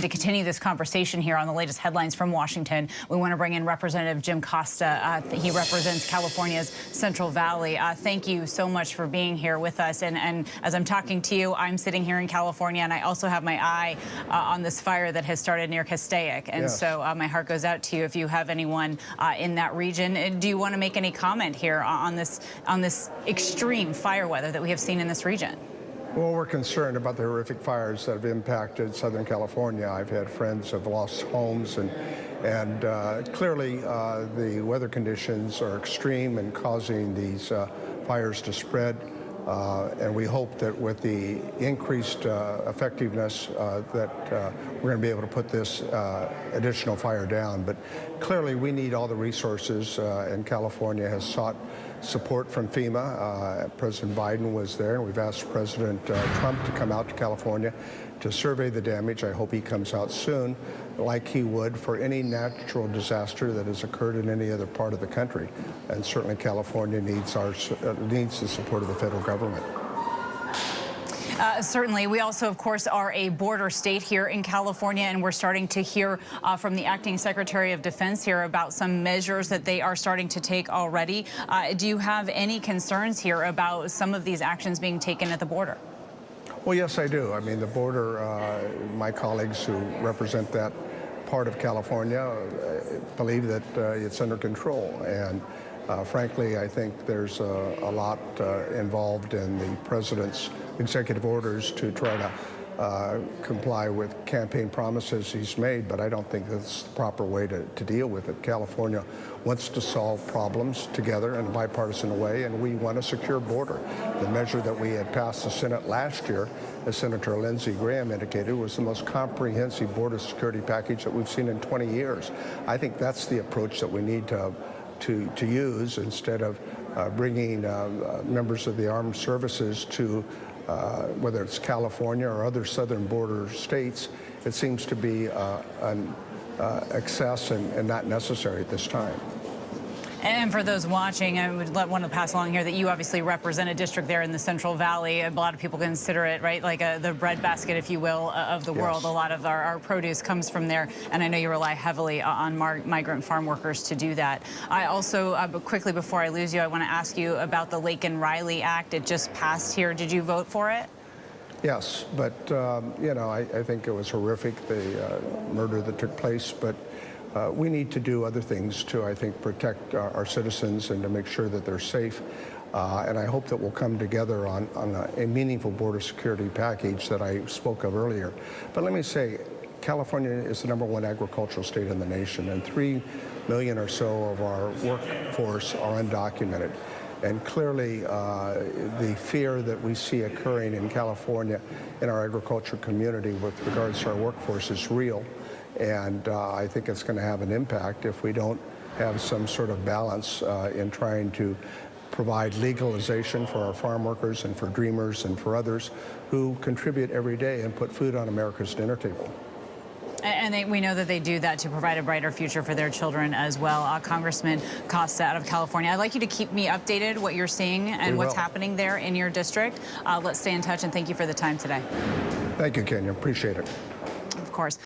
To continue this conversation here on the latest headlines from Washington, we want to bring in Representative Jim Costa. He represents California's Central Valley. Thank you so much for being here with us. And as I'm talking to you, I'm sitting here in California, and I also have my eye on this fire that has started near Costa. And yes. So my heart goes out to you if you have anyone in that region. Do you want to make any comment here on this extreme fire weather that we have seen in this region? Well, we're concerned about the horrific fires that have impacted Southern California. I've had friends who have lost homes, and clearly the weather conditions are extreme and causing these fires to spread. And we hope that with the increased effectiveness that we're going to be able to put this additional fire down. But clearly we need all the resources, and California has sought support from FEMA. President Biden was there, and we've asked President Trump to come out to California to survey the damage. I hope he comes out soon, like he would for any natural disaster that has occurred in any other part of the country. And certainly California needs the support of the federal government. Certainly. We also, of course, are a border state here in California, and we're starting to hear from the acting Secretary of Defense here about some measures that they are starting to take already. Do you have any concerns here about some of these actions being taken at the border? Well, yes, I do. I mean, the border, my colleagues who represent that part of California believe that it's under control. And frankly, I think there's a lot involved in the president's executive orders to try to comply with campaign promises he's made, but I don't think that's the proper way to deal with it. California wants to solve problems together in a bipartisan way, and we want a secure border. The measure that we had passed the Senate last year, as Senator Lindsey Graham indicated, was the most comprehensive border security package that we've seen in 20 years. I think that's the approach that we need to use instead of bringing members of the armed services to whether it's California or other southern border states. It seems to be an excess and not necessary at this time. And for those watching, I would want to pass along here that you obviously represent a district there in the Central Valley. A lot of people consider it, right, like the breadbasket, if you will, of the world. Yes. A lot of our produce comes from there, and I know you rely heavily on migrant farm workers to do that. I also, quickly before I lose you, I want to ask you about the Lake and Riley Act. It just passed here. Did you vote for it? Yes, but, you know, I think it was horrific, the murder that took place, but we need to do other things to, I think, protect our citizens and to make sure that they're safe. And I hope that we'll come together on a meaningful border security package that I spoke of earlier. But let me say, California is the #1 agricultural state in the nation, and 3 million or so of our workforce are undocumented. And clearly, the fear that we see occurring in California in our agriculture community with regards to our workforce is real. And I think it's going to have an impact if we don't have some sort of balance in trying to provide legalization for our farm workers and for dreamers and for others who contribute every day and put food on America's dinner table. And we know that they do that to provide a brighter future for their children as well. Congressman Costa out of California, I'd like you to keep me updated what you're seeing and what's happening there in your district. Let's stay in touch, and thank you for the time today. Thank you, Kenya. Appreciate it. Of course.